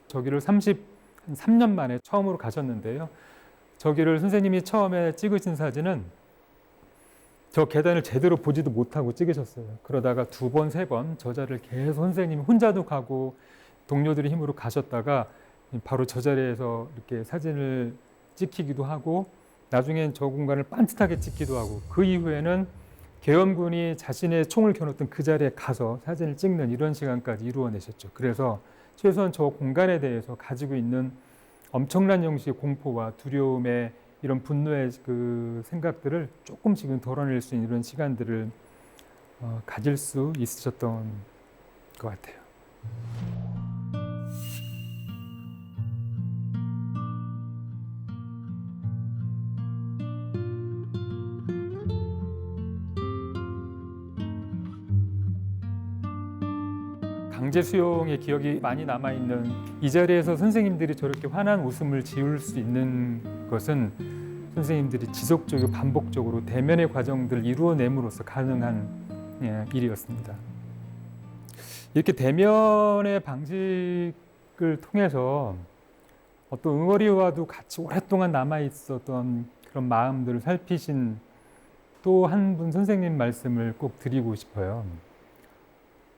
저기를 33년 만에 처음으로 가셨는데요. 저기를 선생님이 처음에 찍으신 사진은 저 계단을 제대로 보지도 못하고 찍으셨어요. 그러다가 두 번, 세 번 저 자리를 계속 선생님이 혼자도 가고 동료들의 힘으로 가셨다가 바로 저 자리에서 이렇게 사진을 찍히기도 하고 나중엔 저 공간을 빤듯하게 찍기도 하고 그 이후에는 계엄군이 자신의 총을 겨눴던 그 자리에 가서 사진을 찍는 이런 시간까지 이루어내셨죠. 그래서 최소한 저 공간에 대해서 가지고 있는 엄청난 형식의 공포와 두려움의 이런 분노의 그 생각들을 조금씩은 덜어낼 수 있는 이런 시간들을 가질 수 있으셨던 것 같아요. 강제 수용의 기억이 많이 남아있는 이 자리에서 선생님들이 저렇게 환한 웃음을 지을 수 있는 것은 선생님들이 지속적이고 반복적으로 대면의 과정들을 이루어냄으로써 가능한 일이었습니다. 이렇게 대면의 방식을 통해서 어떤 응어리와도 같이 오랫동안 남아있었던 그런 마음들을 살피신 또 한 분 선생님 말씀을 꼭 드리고 싶어요.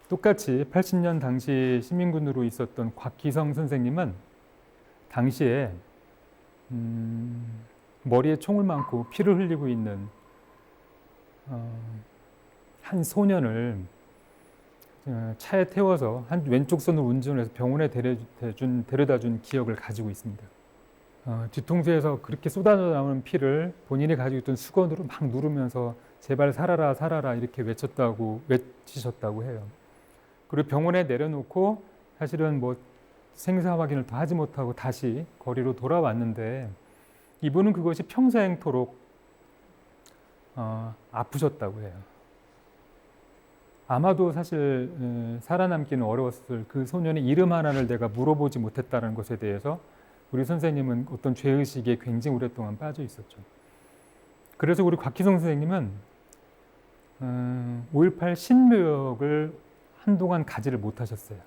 똑같이 80년 당시 시민군으로 있었던 곽기성 선생님은 당시에 머리에 총을 맞고 피를 흘리고 있는 한 소년을 차에 태워서 한 왼쪽 손으로 운전해서 병원에 데려다 준 기억을 가지고 있습니다. 뒤통수에서 그렇게 쏟아져 나오는 피를 본인이 가지고 있던 수건으로 막 누르면서 제발 살아라 살아라 이렇게 외치셨다고 해요. 그리고 병원에 내려놓고 사실은 뭐 생사 확인을 더 하지 못하고 다시 거리로 돌아왔는데 이분은 그것이 평생토록 아프셨다고 해요. 아마도 사실 살아남기는 어려웠을 그 소년의 이름 하나를 내가 물어보지 못했다는 것에 대해서 우리 선생님은 어떤 죄의식에 굉장히 오랫동안 빠져 있었죠. 그래서 우리 곽희성 선생님은 5.18 신묘역을 한동안 가지를 못하셨어요.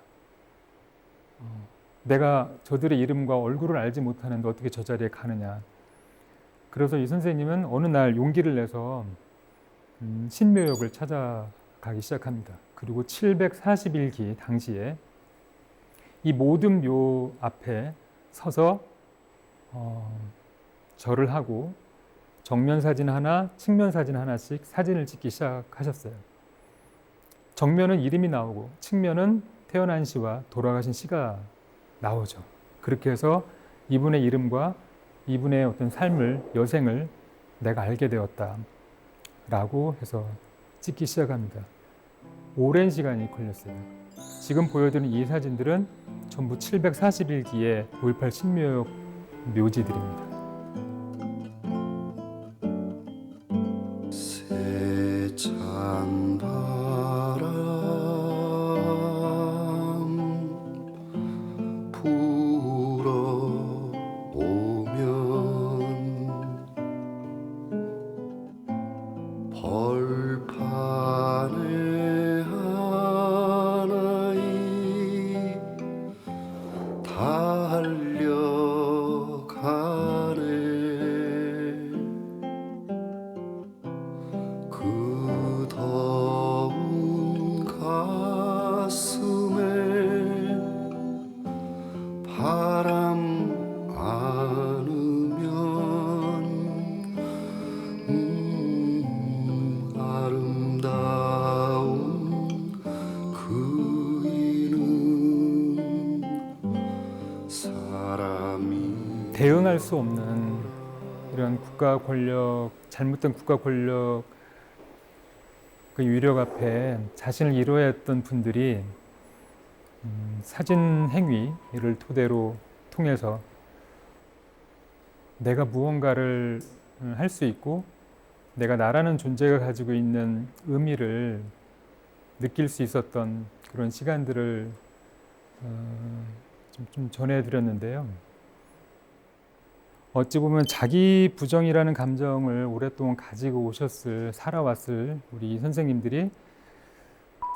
내가 저들의 이름과 얼굴을 알지 못하는데 어떻게 저 자리에 가느냐. 그래서 이 선생님은 어느 날 용기를 내서 신묘역을 찾아가기 시작합니다. 그리고 741기 당시에 이 모든 묘 앞에 서서 절을 하고 정면 사진 하나, 측면 사진 하나씩 사진을 찍기 시작하셨어요. 정면은 이름이 나오고 측면은 태어난 시와 돌아가신 시가 나오죠. 그렇게 해서 이분의 이름과 이분의 어떤 삶을, 여생을 내가 알게 되었다라고 해서 찍기 시작합니다. 오랜 시간이 걸렸어요. 지금 보여드리는 이 사진들은 전부 741기의 5.18 신묘역 묘지들입니다. 세찬 바람 불어오면 벌판에 하나이 달려가 대응할 수 없는 이런 국가 권력, 잘못된 국가 권력 그 위력 앞에 자신을 이뤄야 했던 분들이 사진 행위를 토대로 통해서 내가 무언가를 할 수 있고 내가 나라는 존재가 가지고 있는 의미를 느낄 수 있었던 그런 시간들을 좀 전해드렸는데요. 어찌 보면 자기 부정이라는 감정을 오랫동안 가지고 살아왔을 우리 선생님들이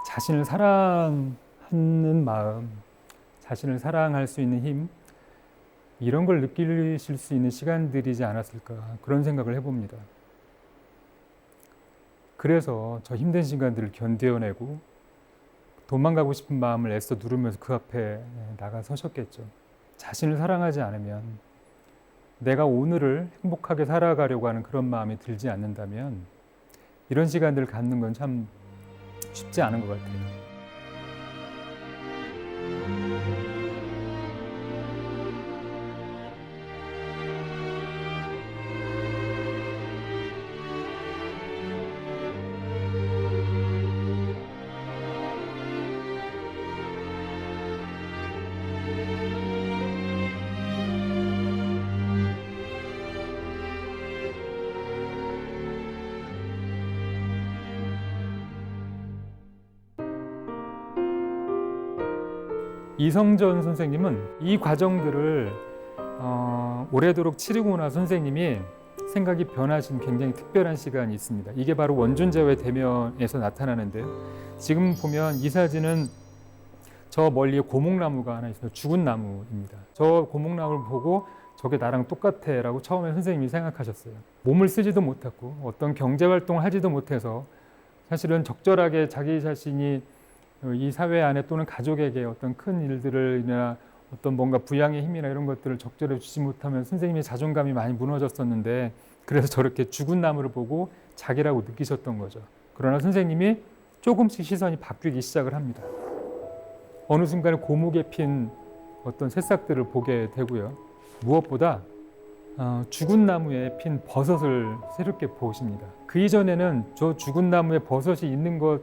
자신을 사랑하는 마음, 자신을 사랑할 수 있는 힘, 이런 걸 느끼실 수 있는 시간들이지 않았을까, 그런 생각을 해봅니다. 그래서 저 힘든 시간들을 견뎌내고 도망가고 싶은 마음을 애써 누르면서 그 앞에 나가서셨겠죠. 자신을 사랑하지 않으면, 내가 오늘을 행복하게 살아가려고 하는 그런 마음이 들지 않는다면 이런 시간들을 갖는 건 참 쉽지 않은 것 같아요. 이성전 선생님은 이 과정들을 오래도록 치르고 나서 선생님이 생각이 변하신 굉장히 특별한 시간이 있습니다. 이게 바로 원준재회 대면에서 나타나는데요. 지금 보면 이 사진은 저 멀리에 고목나무가 하나 있어요. 죽은 나무입니다. 저 고목나무를 보고 저게 나랑 똑같아 라고 처음에 선생님이 생각하셨어요. 몸을 쓰지도 못했고 어떤 경제활동을 하지도 못해서 사실은 적절하게 자기 자신이 이 사회 안에 또는 가족에게 어떤 큰 일들이나 어떤 뭔가 부양의 힘이나 이런 것들을 적절히 주지 못하면 선생님의 자존감이 많이 무너졌었는데, 그래서 저렇게 죽은 나무를 보고 자기라고 느끼셨던 거죠. 그러나 선생님이 조금씩 시선이 바뀌기 시작을 합니다. 어느 순간에 고목에 핀 어떤 새싹들을 보게 되고요. 무엇보다 죽은 나무에 핀 버섯을 새롭게 보십니다. 그 이전에는 저 죽은 나무에 버섯이 있는 것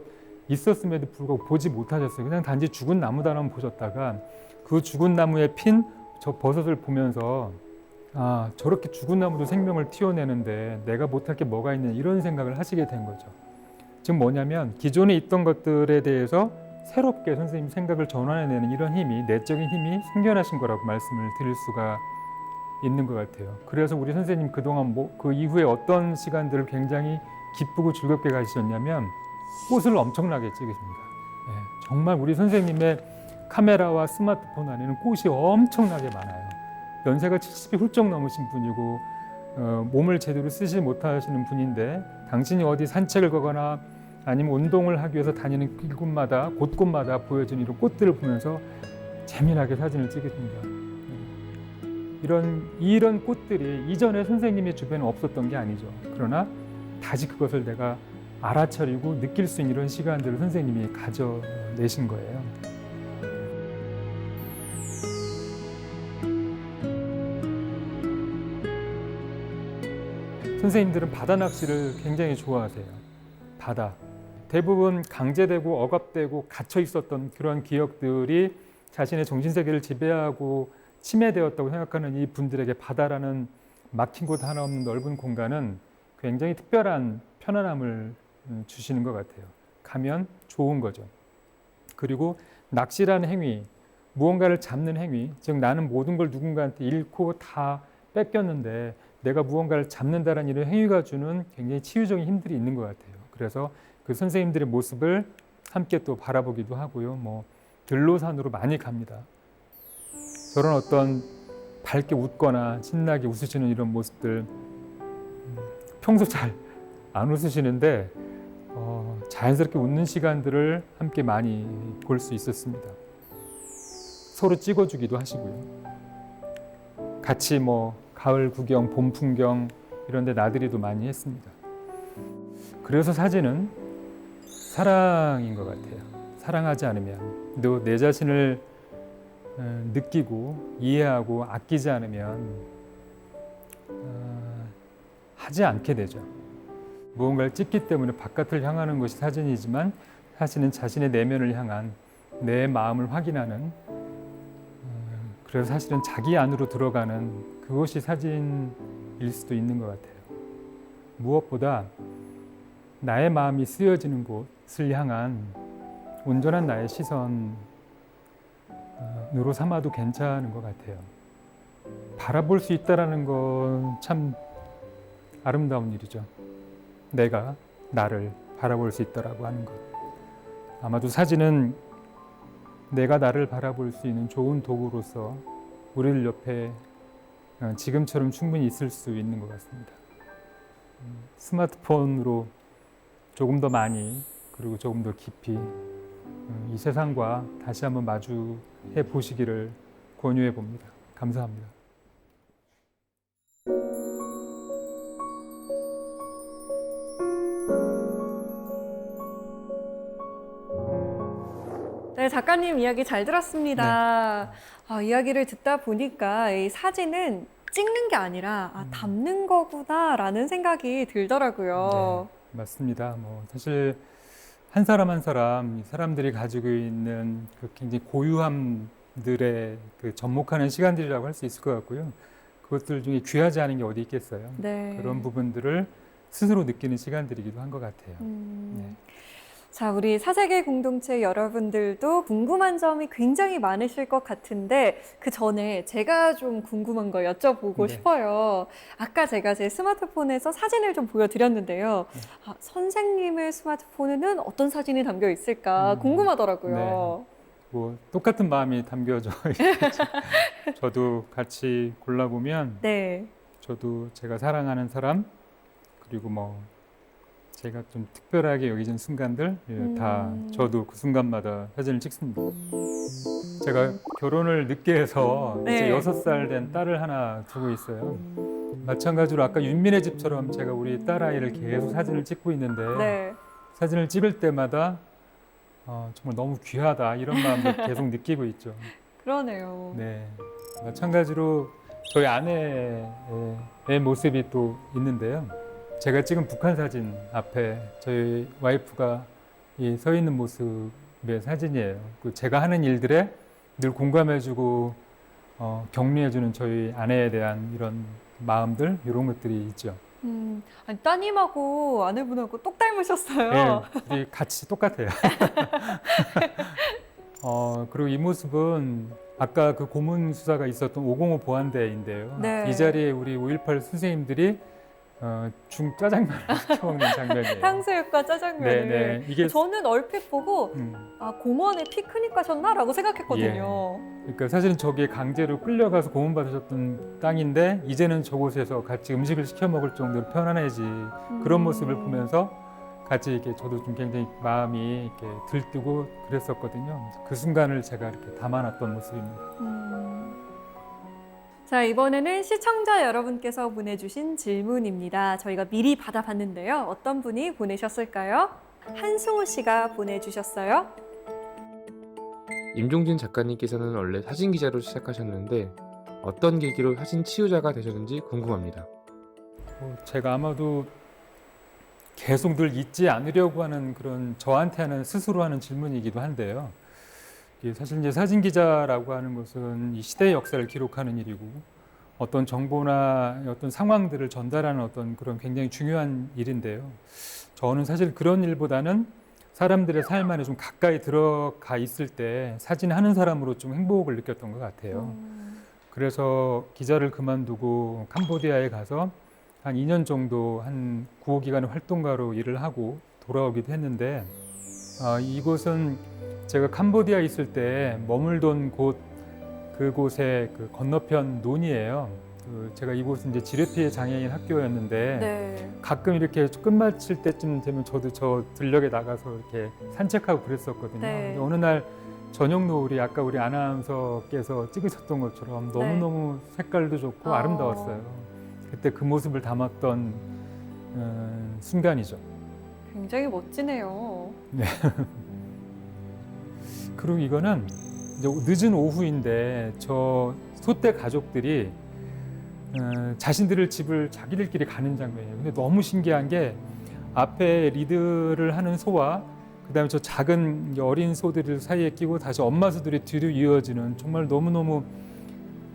있었음에도 불구하고 보지 못하셨어요. 그냥 단지 죽은 나무다만 보셨다가 그 죽은 나무에 핀 저 버섯을 보면서 저렇게 죽은 나무도 생명을 튀어내는데 내가 못할 게 뭐가 있냐, 이런 생각을 하시게 된 거죠. 지금 뭐냐면 기존에 있던 것들에 대해서 새롭게 선생님 생각을 전환해내는 이런 힘이, 내적인 힘이 생겨나신 거라고 말씀을 드릴 수가 있는 것 같아요. 그래서 우리 선생님 그동안 그 이후에 어떤 시간들을 굉장히 기쁘고 즐겁게 가지셨냐면 꽃을 엄청나게 찍으십니다. 네, 정말 우리 선생님의 카메라와 스마트폰 안에는 꽃이 엄청나게 많아요. 연세가 70이 훌쩍 넘으신 분이고 몸을 제대로 쓰지 못하시는 분인데, 당신이 어디 산책을 가거나 아니면 운동을 하기 위해서 다니는 길곳마다 곳곳마다 보여지는 이런 꽃들을 보면서 재미나게 사진을 찍으십니다. 이런 꽃들이 이전에 선생님의 주변에 없었던 게 아니죠. 그러나 다시 그것을 내가 알아차리고 느낄 수 있는 이런 시간들을 선생님이 가져내신 거예요. 선생님들은 바다 낚시를 굉장히 좋아하세요. 바다. 대부분 강제되고 억압되고 갇혀 있었던 그런 기억들이 자신의 정신세계를 지배하고 침해되었다고 생각하는 이 분들에게 바다라는 막힌 곳 하나 없는 넓은 공간은 굉장히 특별한 편안함을 주시는 것 같아요. 가면 좋은 거죠. 그리고 낚시라는 행위, 무언가를 잡는 행위, 즉 나는 모든 걸 누군가한테 잃고 다 뺏겼는데 내가 무언가를 잡는다는 이런 행위가 주는 굉장히 치유적인 힘들이 있는 것 같아요. 그래서 그 선생님들의 모습을 함께 또 바라보기도 하고요. 들로산으로 많이 갑니다. 저런 어떤 밝게 웃거나 신나게 웃으시는 이런 모습들, 평소 잘 안 웃으시는데 자연스럽게 웃는 시간들을 함께 많이 볼 수 있었습니다. 서로 찍어주기도 하시고요. 같이 가을 구경, 봄 풍경 이런 데 나들이도 많이 했습니다. 그래서 사진은 사랑인 것 같아요. 사랑하지 않으면, 또 내 자신을 느끼고 이해하고 아끼지 않으면 하지 않게 되죠. 무언가를 찍기 때문에 바깥을 향하는 것이 사진이지만 사진은 자신의 내면을 향한 내 마음을 확인하는, 그래서 사실은 자기 안으로 들어가는 그것이 사진일 수도 있는 것 같아요. 무엇보다 나의 마음이 쓰여지는 곳을 향한 온전한 나의 시선으로 삼아도 괜찮은 것 같아요. 바라볼 수 있다는 건 참 아름다운 일이죠. 내가 나를 바라볼 수 있다라고 하는 것. 아마도 사진은 내가 나를 바라볼 수 있는 좋은 도구로서 우리들 옆에 지금처럼 충분히 있을 수 있는 것 같습니다. 스마트폰으로 조금 더 많이, 그리고 조금 더 깊이 이 세상과 다시 한번 마주해 보시기를 권유해 봅니다. 감사합니다. 네, 작가님 이야기 잘 들었습니다. 이야기를 듣다 보니까 이 사진은 찍는 게 아니라 담는 거구나라는 생각이 들더라고요. 네, 맞습니다. 사실 한 사람 한 사람, 이 사람들이 가지고 있는 그 굉장히 고유함들에 그 접목하는 시간들이라고 할 수 있을 것 같고요. 그것들 중에 귀하지 않은 게 어디 있겠어요. 네. 그런 부분들을 스스로 느끼는 시간들이기도 한 것 같아요. 네. 자, 우리 사색의 공동체 여러분들도 궁금한 점이 굉장히 많으실 것 같은데 그 전에 제가 좀 궁금한 거 여쭤보고 네. 싶어요. 아까 제가 제 스마트폰에서 사진을 좀 보여드렸는데요. 선생님의 스마트폰에는 어떤 사진이 담겨 있을까 궁금하더라고요. 똑같은 마음이 담겨져 있겠죠. 저도 같이 골라보면 네. 저도 제가 사랑하는 사람, 그리고 제가 좀 특별하게 여기진 순간들 다 저도 그 순간마다 사진을 찍습니다. 제가 결혼을 늦게 해서 네. 이제 6살 된 딸을 하나 두고 있어요. 마찬가지로 아까 윤민의 집처럼 제가 우리 딸아이를 계속 사진을 찍고 있는데 네. 사진을 찍을 때마다 정말 너무 귀하다 이런 마음을 계속 느끼고 있죠. 그러네요. 네. 마찬가지로 저희 아내의 모습이 또 있는데요. 제가 찍은 북한 사진 앞에 저희 와이프가 서 있는 모습의 사진이에요. 제가 하는 일들에 늘 공감해주고 격려해주는 저희 아내에 대한 이런 마음들, 이런 것들이 있죠. 아니, 따님하고 아내분하고 똑 닮으셨어요. 네, 우리 같이 똑같아요. 그리고 이 모습은 아까 그 고문 수사가 있었던 505 보안대인데요. 네. 이 자리에 우리 5.18 선생님들이 중 짜장면을 시켜 먹는 장면이에요. 탕수육과 짜장면을. 네, 이게 저는 얼핏 보고 공원에 피크닉 가셨나라고 생각했거든요. 그러니까 사실은 저기에 강제로 끌려가서 고문 받으셨던 땅인데 이제는 저곳에서 같이 음식을 시켜 먹을 정도로 편안해지 그런 모습을 보면서 같이 이렇게 저도 좀 굉장히 마음이 이렇게 들뜨고 그랬었거든요. 그 순간을 제가 이렇게 담아놨던 모습입니다. 자, 이번에는 시청자 여러분께서 보내주신 질문입니다. 저희가 미리 받아봤는데요. 어떤 분이 보내셨을까요? 한승우 씨가 보내주셨어요. 임종진 작가님께서는 원래 사진 기자로 시작하셨는데 어떤 계기로 사진 치유자가 되셨는지 궁금합니다. 제가 아마도 계속 늘 잊지 않으려고 하는 그런 저한테 하는 스스로 하는 질문이기도 한데요. 사실 이제 사진 기자라고 하는 것은 이 시대의 역사를 기록하는 일이고 어떤 정보나 어떤 상황들을 전달하는 어떤 그런 굉장히 중요한 일인데요. 저는 사실 그런 일보다는 사람들의 삶 안에 좀 가까이 들어가 있을 때 사진하는 사람으로 좀 행복을 느꼈던 것 같아요. 그래서 기자를 그만두고 캄보디아에 가서 한 2년 정도 한 구호기관의 활동가로 일을 하고 돌아오기도 했는데 이곳은 제가 캄보디아에 있을 때 머물던 그곳의 그 건너편 논이에요. 제가 이곳은 이제 지뢰피해 장애인 학교였는데 네. 가끔 이렇게 끝마칠 때쯤 되면 저도 저 들녘에 나가서 이렇게 산책하고 그랬었거든요. 네. 근데 어느 날 저녁 노을이 아까 우리 아나운서께서 찍으셨던 것처럼 너무너무 색깔도 좋고 아름다웠어요. 그때 그 모습을 담았던 순간이죠. 굉장히 멋지네요. 네. 그리고 이거는 이제 늦은 오후인데 저 소떼 가족들이 자신들의 집을 자기들끼리 가는 장면이에요. 근데 너무 신기한 게 앞에 리드를 하는 소와 그다음에 저 작은 어린 소들 사이에 끼고 다시 엄마 소들이 뒤로 이어지는 정말 너무너무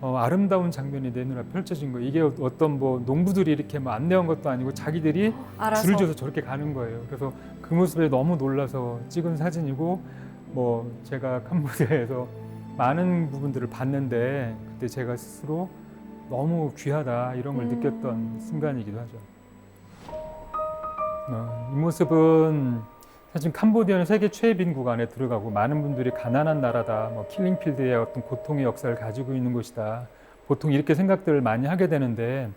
아름다운 장면이 내 눈앞에 펼쳐진 거예요. 이게 어떤 뭐 농부들이 이렇게 뭐 안내한 것도 아니고 자기들이 알아서. 줄을 줘서 저렇게 가는 거예요. 그래서 그 모습에 너무 놀라서 찍은 사진이고 뭐 제가 캄보디아에서 많은 부분들을 봤는데 그때 제가 스스로 너무 귀하다 이런 걸 느꼈던 순간이기도 하죠. 이 모습은 사실 캄보디아는 세계 최빈국 안에 들어가고 많은 분들이 가난한 나라다, 뭐 킬링필드의 어떤 고통의 역사를 가지고 있는 곳이다. 보통 이렇게 생각들을 많이 하게 되는데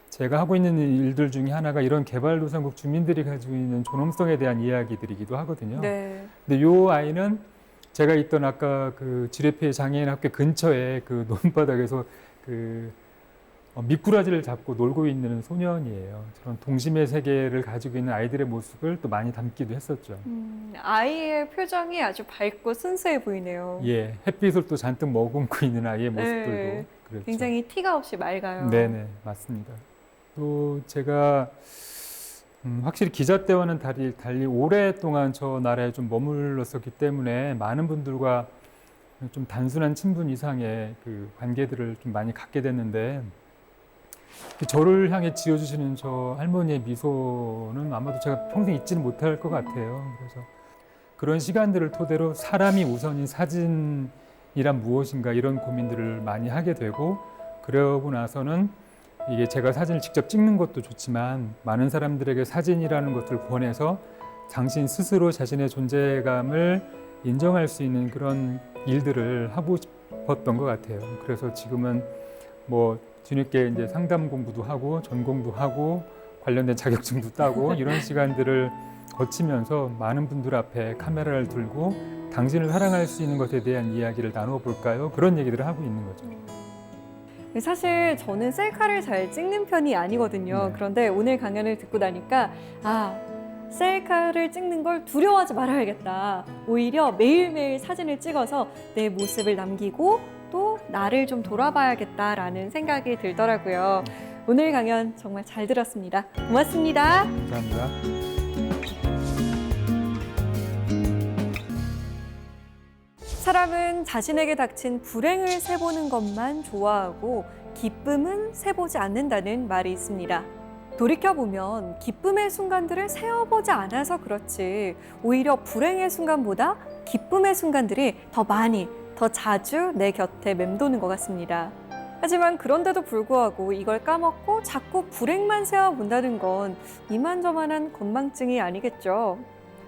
제가 하고 있는 일들 중에 하나가 이런 개발도상국 주민들이 가지고 있는 존엄성에 대한 이야기들이기도 하거든요. 네. 근데 이 아이는 제가 있던 아까 그 지뢰피해 장애인 학교 근처에 그 논바닥에서 그 미꾸라지를 잡고 놀고 있는 소년이에요. 저런 동심의 세계를 가지고 있는 아이들의 모습을 또 많이 담기도 했었죠. 아이의 표정이 아주 밝고 순수해 보이네요. 예, 햇빛을 또 잔뜩 머금고 있는 아이의 모습들도 네, 그렇죠. 굉장히 티가 없이 맑아요. 네네, 맞습니다. 또 제가 확실히 기자 때와는 달리 오랫동안 저 나라에 좀 머물렀었기 때문에 많은 분들과 좀 단순한 친분 이상의 그 관계들을 좀 많이 갖게 됐는데 저를 향해 지어주시는 저 할머니의 미소는 아마도 제가 평생 잊지는 못할 것 같아요. 그래서 그런 시간들을 토대로 사람이 우선인 사진이란 무엇인가 이런 고민들을 많이 하게 되고 그러고 나서는 이게 제가 사진을 직접 찍는 것도 좋지만 많은 사람들에게 사진이라는 것을 권해서 당신 스스로 자신의 존재감을 인정할 수 있는 그런 일들을 하고 싶었던 것 같아요. 그래서 지금은 뭐 뒤늦게 이제 상담 공부도 하고 전공도 하고 관련된 자격증도 따고 이런 시간들을 거치면서 많은 분들 앞에 카메라를 들고 당신을 사랑할 수 있는 것에 대한 이야기를 나눠볼까요? 그런 얘기들을 하고 있는 거죠. 사실 저는 셀카를 잘 찍는 편이 아니거든요. 네. 그런데 오늘 강연을 듣고 나니까 셀카를 찍는 걸 두려워하지 말아야겠다. 오히려 매일매일 사진을 찍어서 내 모습을 남기고 또 나를 좀 돌아봐야겠다라는 생각이 들더라고요. 오늘 강연 정말 잘 들었습니다. 고맙습니다. 감사합니다. 사람은 자신에게 닥친 불행을 세보는 것만 좋아하고 기쁨은 세보지 않는다는 말이 있습니다. 돌이켜보면 기쁨의 순간들을 세어보지 않아서 그렇지 오히려 불행의 순간보다 기쁨의 순간들이 더 많이, 더 자주 내 곁에 맴도는 것 같습니다. 하지만 그런데도 불구하고 이걸 까먹고 자꾸 불행만 세어본다는 건 이만저만한 건망증이 아니겠죠.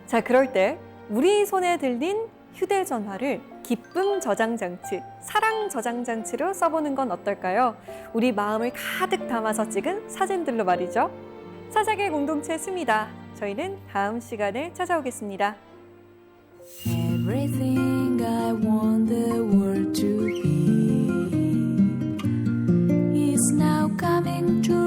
자, 그럴 때 우리 손에 들린 휴대전화를 기쁨 저장장치, 사랑 저장장치로 써보는 건 어떨까요? 우리 마음을 가득 담아서 찍은 사진들로 말이죠. 사색의 공동체 스미다. 저희는 다음 시간에 찾아오겠습니다. Everything I want the world to be is now coming true.